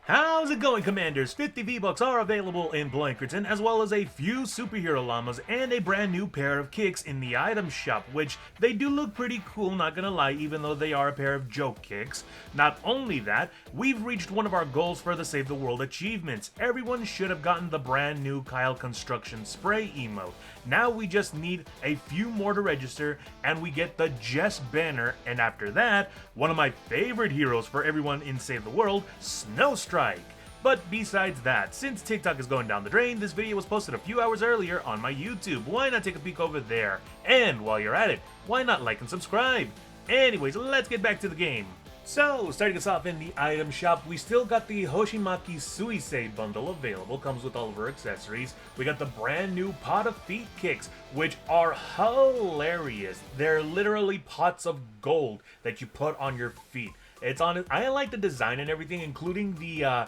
How's it going, Commanders? 50 V-Bucks are available in Plankerton, as well as a few superhero llamas and a brand new pair of kicks in the item shop, which they do look pretty cool, not gonna lie, even though they are a pair of joke kicks. Not only that, we've reached one of our goals for the Save the World achievements. Everyone should have gotten the brand new Cyle construction spray emote. Now we just need a few more to register, and we get the Jess Banner, and after that, one of my favorite heroes for everyone in Save the World, Snowstrike. But besides that, since TikTok is going down the drain, this video was posted a few hours earlier on my YouTube. Why not take a peek over there? And while you're at it, why not like and subscribe? Anyways, let's get back to the game. So, starting us off in the item shop, we still got the Hoshimaki Suisei bundle available, comes with all of her accessories. We got the brand new pot of feet kicks, which are hilarious. They're literally pots of gold that you put on your feet. It's on. I like the design and everything, including the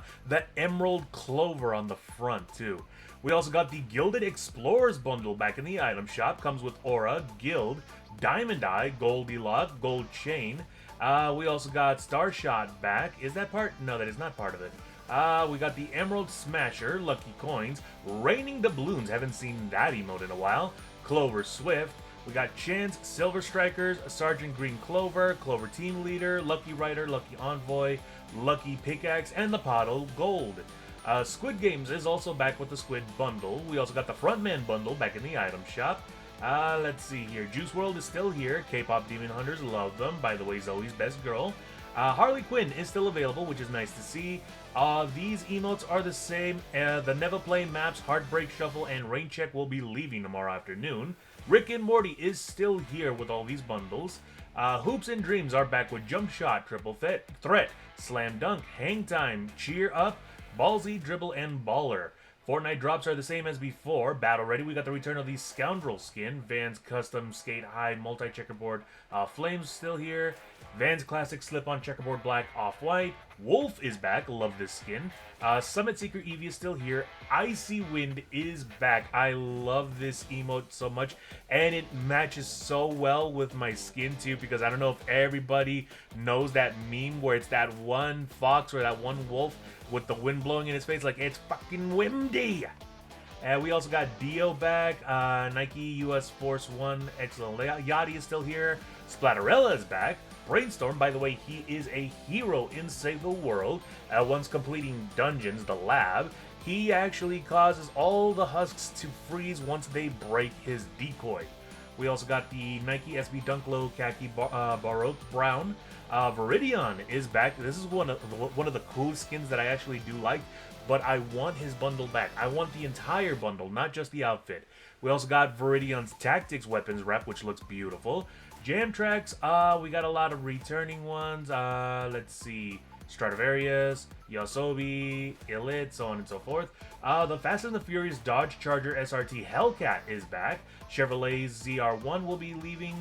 emerald clover on the front too. We also got the Gilded Explorers bundle back in the item shop. Comes with Aura, Guild, Diamond Eye, Goldilocks, Gold Chain. We also got Starshot back. Is that part? No, that is not part of it. We got the Emerald Smasher, Lucky Coins, Raining Doubloons. Haven't seen that emote in a while. Clover Swift. We got Chance, Silver Strikers, Sergeant Green Clover, Clover Team Leader, Lucky Rider, Lucky Envoy, Lucky Pickaxe, and the Pottle Gold. Squid Games is also back with the Squid Bundle. We also got the Frontman Bundle back in the item shop. Let's see here. Juice World is still here. K-pop Demon Hunters love them. By the way, Zoe's best girl. Harley Quinn is still available, which is nice to see. These emotes are the same. The Never Play Maps, Heartbreak Shuffle, and Rain Check will be leaving tomorrow afternoon. Rick and Morty is still here with all these bundles. Hoops and Dreams are back with Jump Shot, Triple Threat, Slam Dunk, Hang Time, Cheer Up, Ballsy, Dribble, and Baller. Fortnite drops are the same as before. Battle Ready, we got the return of the Scoundrel skin. Vans Custom Skate High Multi-Checkerboard Flames still here. Vans Classic Slip-On Checkerboard Black Off-White. Wolf is back, love this skin. Summit Seeker Eevee is still here. Icy Wind is back. I love this emote so much, and it matches so well with my skin too, because I don't know if everybody knows that meme where it's that one fox or that one wolf with the wind blowing in his face like it's fucking windy. And we also got Dio back, Nike US Force 1 Excellent Yachty is still here, Splatterella is back, Brainstorm, by the way, he is a hero in Save the World. Once completing dungeons, the lab, he actually causes all the husks to freeze once they break his decoy. We also got the Nike SB Dunk Low Khaki Baroque Brown. Viridion is back. This is one of the coolest skins that I actually do like, but I want his bundle back. I want the entire bundle, not just the outfit. We also got Viridion's Tactics Weapons Rep, which looks beautiful. Jam Tracks, we got a lot of returning ones. Let's see. Stradivarius, Yosobi, Elite, so on and so forth. The Fast and the Furious Dodge Charger SRT Hellcat is back. Chevrolet's ZR1 will be leaving.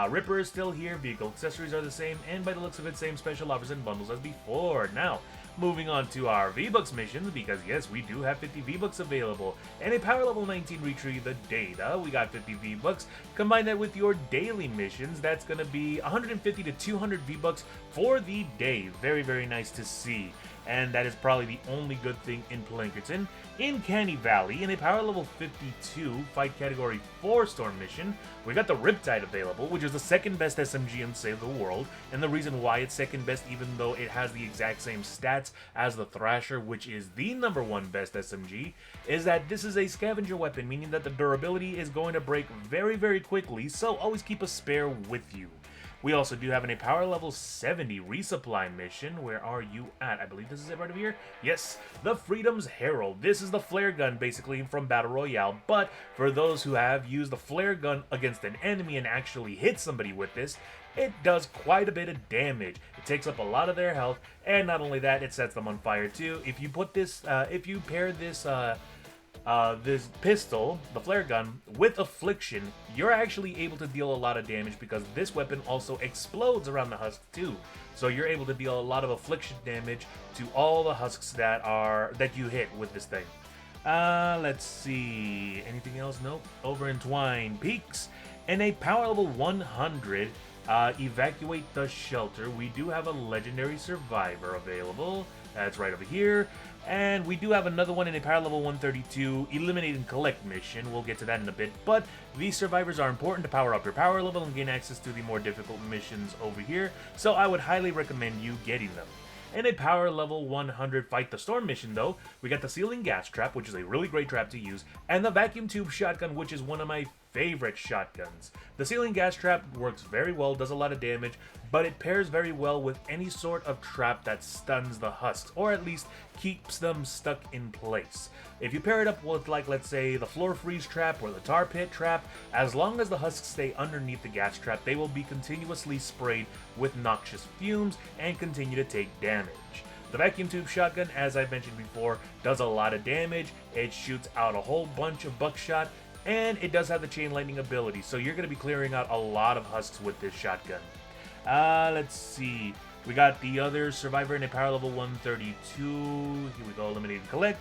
Ripper is still here. Vehicle accessories are the same, and by the looks of it, same special offers and bundles as before. Now, moving on to our V-Bucks missions, because yes, we do have 50 V-Bucks available, and a Power Level 19 Retrieve the Data. We got 50 V-Bucks. Combine that with your daily missions, that's going to be 150 to 200 V-Bucks for the day. Very, very nice to see. And that is probably the only good thing in Plankerton. In Canny Valley, in a Power Level 52 Fight Category 4 Storm mission, we got the Riptide available, which is the second best SMG in Save the World, and the reason why it's second best, even though it has the exact same stats as the Thrasher, which is the #1 best SMG, is that this is a scavenger weapon, meaning that the durability is going to break very, very quickly, so always keep a spare with you. We also do have a Power Level 70 Resupply mission. Where are you at? I believe this is it right over here. Yes, the Freedom's Herald. This is the flare gun, basically, from Battle Royale. But for those who have used the flare gun against an enemy and actually hit somebody with this, it does quite a bit of damage. It takes up a lot of their health, and not only that, it sets them on fire too. If you put this, if you pair this pistol, the flare gun, with Affliction, you're actually able to deal a lot of damage because this weapon also explodes around the husk too. So you're able to deal a lot of Affliction damage to all the husks that you hit with this thing. Let's see. Anything else? Nope. Over Entwined Peaks and a Power Level 100 Evacuate the Shelter. We do have a Legendary Survivor available. That's right over here. And we do have another one in a power level 132 eliminate and collect mission. We'll get to that in a bit, but these survivors are important to power up your power level and gain access to the more difficult missions over here, so I would highly recommend you getting them. In a power level 100 Fight the Storm mission though, we got the Ceiling Gas Trap, which is a really great trap to use, and the Vacuum Tube Shotgun, which is one of my favorite shotguns. The Ceiling Gas Trap works very well, does a lot of damage, but it pairs very well with any sort of trap that stuns the husks, or at least keeps them stuck in place. If you pair it up with, like, let's say, the Floor Freeze Trap or the Tar Pit Trap, as long as the husks stay underneath the gas trap, they will be continuously sprayed with noxious fumes and continue to take damage. The Vacuum Tube Shotgun, as I mentioned before, does a lot of damage. It shoots out a whole bunch of buckshot, and it does have the Chain Lightning ability, so you're going to be clearing out a lot of husks with this shotgun. Let's see. We got the other Survivor in a power level 132. Here we go, Eliminate and Collect.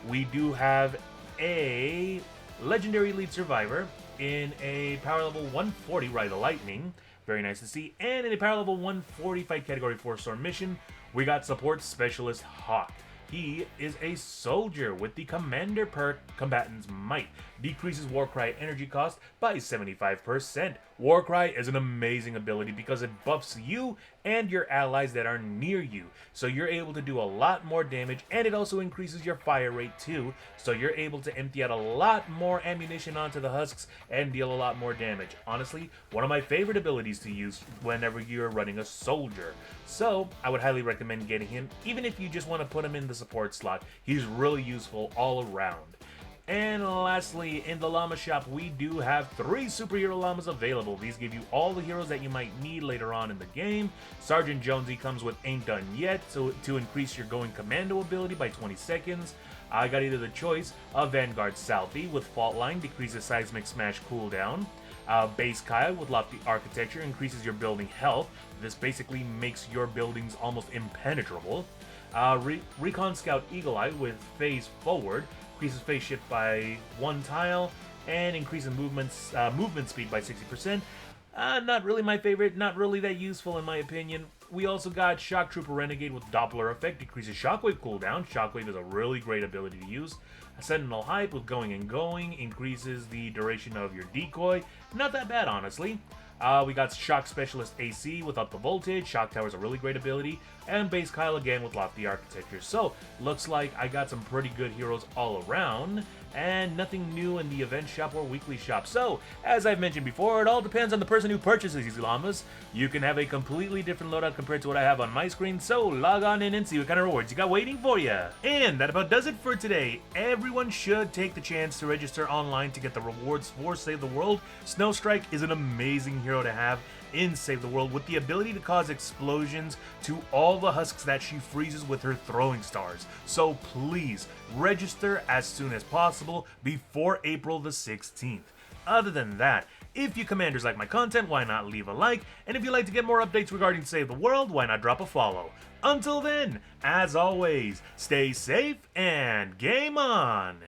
We do have a Legendary Elite Survivor in a power level 140, Ride the Lightning. Very nice to see. And in a power level 140 Fight Category 4 Storm mission, we got Support Specialist Hawk. He is a soldier with the Commander perk Combatant's Might. Decreases Warcry energy cost by 75%. Warcry is an amazing ability because it buffs you and your allies that are near you. So you're able to do a lot more damage, and it also increases your fire rate too. So you're able to empty out a lot more ammunition onto the husks and deal a lot more damage. Honestly, one of my favorite abilities to use whenever you're running a soldier. So I would highly recommend getting him, even if you just want to put him in the support slot. He's really useful all around. And lastly, in the llama shop, we do have 3 superhero llamas available. These give you all the heroes that you might need later on in the game. Sergeant Jonesy comes with Ain't Done Yet, so to increase your going commando ability by 20 seconds. I got either the choice of Vanguard Southie with Fault Line, decreases Seismic Smash cooldown. Base Cyle with Lofty Architecture increases your building health. This basically makes your buildings almost impenetrable. Recon Scout Eagle Eye with Phase Forward, increases phase shift by 1 tile, and increases movement speed by 60%. Not really my favorite, not really that useful in my opinion. We also got Shock Trooper Renegade with Doppler Effect, decreases Shockwave cooldown. Shockwave is a really great ability to use. Sentinel Hype with Going and Going, increases the duration of your decoy. Not that bad, honestly. We got Shock Specialist AC with Up the Voltage. Shock Tower is a really great ability. And Base Cyle again with Lofty Architecture. So, looks like I got some pretty good heroes all around. And nothing new in the event shop or weekly shop. So, as I've mentioned before, it all depends on the person who purchases these llamas. You can have a completely different loadout compared to what I have on my screen. So, log on in and see what kind of rewards you got waiting for you. And that about does it for today. Everyone should take the chance to register online to get the rewards for Save the World. Snowstrike is an amazing hero to have in Save the World with the ability to cause explosions to all the husks that she freezes with her throwing stars. So please register as soon as possible before April the 16th. Other than that, if you commanders like my content, why not leave a like? And if you'd like to get more updates regarding Save the World, why not drop a follow? Until then, as always, stay safe and game on!